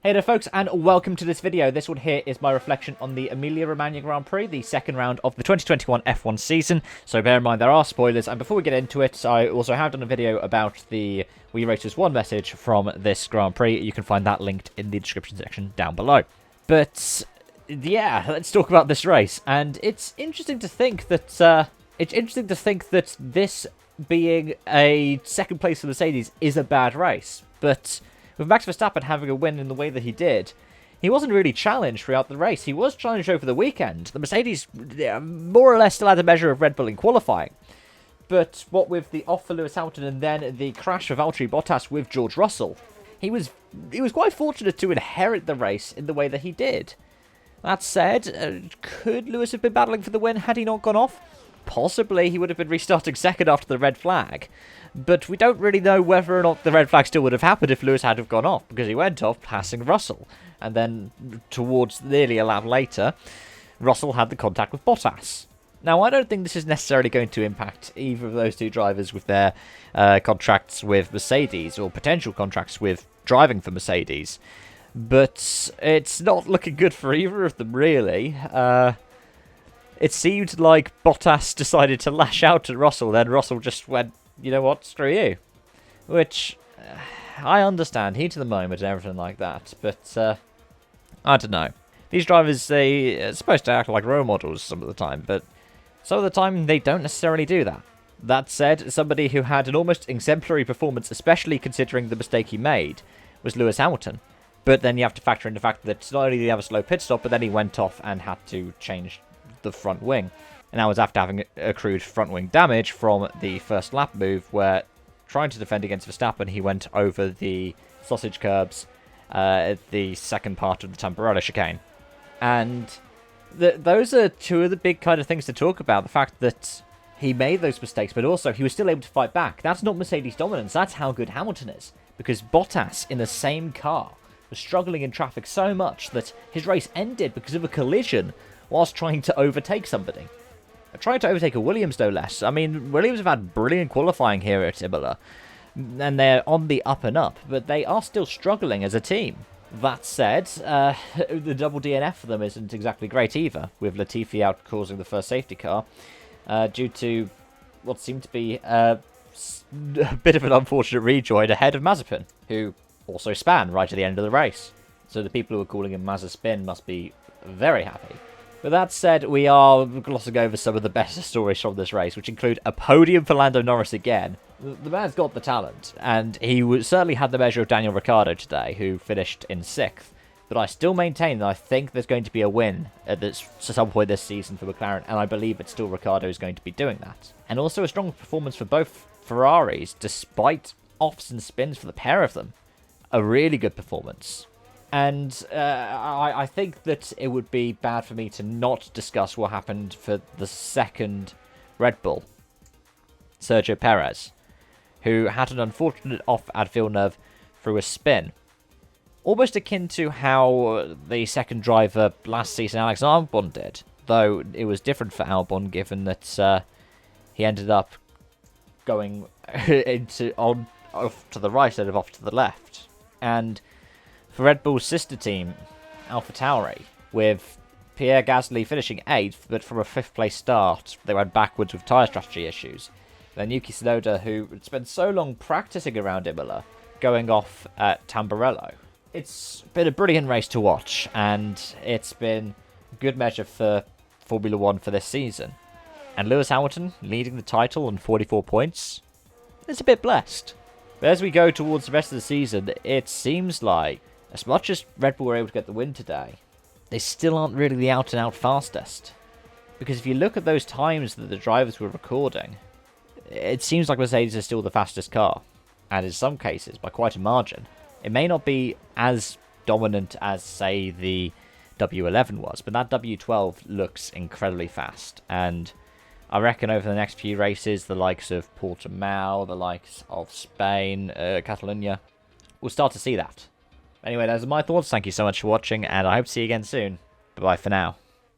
Hey there folks, and welcome to this video. This one here is my reflection on the Emilia Romagna Grand Prix, the second round of the 2021 F1 season. So bear in mind there are spoilers, and before we get into it, I also have done a video about the We Racers 1 message from this Grand Prix. You can find that linked in the description section down below. But yeah, let's talk about this race. And it's interesting to think that this being a second place for Mercedes is a bad race. But with Max Verstappen having a win in the way that he did, he wasn't really challenged throughout the race. He was challenged over the weekend. The Mercedes more or less still had a measure of Red Bull in qualifying. But what with the off for Lewis Hamilton and then the crash of Valtteri Bottas with George Russell, he was quite fortunate to inherit the race in the way that he did. That said, could Lewis have been battling for the win had he not gone off? Possibly he would have been restarting second after the red flag. But we don't really know whether or not the red flag still would have happened if Lewis had have gone off, because he went off passing Russell. And then, towards nearly a lap later, Russell had the contact with Bottas. Now, I don't think this is necessarily going to impact either of those two drivers with their contracts with Mercedes, or potential contracts with driving for Mercedes. But it's not looking good for either of them, really. It seemed like Bottas decided to lash out at Russell, then Russell just went, you know what, screw you. Which, I understand, heat of the moment and everything like that, but, I don't know. These drivers, they are supposed to act like role models some of the time, but some of the time they don't necessarily do that. That said, somebody who had an almost exemplary performance, especially considering the mistake he made, was Lewis Hamilton. But then you have to factor in the fact that not only did he have a slow pit stop, but then he went off and had to change the front wing. And that was after having accrued front wing damage from the first lap move, where trying to defend against Verstappen, he went over the sausage curbs at the second part of the Tamburello chicane. And those are two of the big kind of things to talk about. The fact that he made those mistakes, but also he was still able to fight back. That's not Mercedes dominance. That's how good Hamilton is. Because Bottas, in the same car, was struggling in traffic so much that his race ended because of a collision whilst trying to overtake somebody. Trying to overtake a Williams, no less. I mean, Williams have had brilliant qualifying here at Imola, and they're on the up and up, but they are still struggling as a team. That said, the double DNF for them isn't exactly great either, with Latifi out causing the first safety car, due to what seemed to be a bit of an unfortunate rejoin ahead of Mazepin, who also span right at the end of the race. So the people who are calling him Mazespin must be very happy. With that said, we are glossing over some of the best stories from this race, which include a podium for Lando Norris again. The man's got the talent, and he certainly had the measure of Daniel Ricciardo today, who finished in 6th. But I still maintain that I think there's going to be a win at some point this season for McLaren, and I believe it's still Ricciardo who's going to be doing that. And also a strong performance for both Ferraris, despite offs and spins for the pair of them. A really good performance. And I think that it would be bad for me to not discuss what happened for the second Red Bull, Sergio Perez, who had an unfortunate off at Villeneuve through a spin. Almost akin to how the second driver last season, Alex Albon, did, though it was different for Albon given that he ended up going off to the right instead of off to the left. And for Red Bull's sister team, AlphaTauri, with Pierre Gasly finishing 8th, but from a 5th place start, they went backwards with tyre strategy issues. Then Yuki Tsunoda, who had spent so long practicing around Imola, going off at Tamburello. It's been a brilliant race to watch, and it's been a good measure for Formula 1 for this season. And Lewis Hamilton, leading the title on 44 points, is a bit blessed. But as we go towards the rest of the season, it seems like, as much as Red Bull were able to get the win today, they still aren't really the out-and-out fastest. Because if you look at those times that the drivers were recording, it seems like Mercedes is still the fastest car. And in some cases, by quite a margin. It may not be as dominant as, say, the W11 was, but that W12 looks incredibly fast. And I reckon over the next few races, the likes of Portimao, the likes of Spain, Catalonia, we'll start to see that. Anyway, those are my thoughts. Thank you so much for watching, and I hope to see you again soon. Bye-bye for now.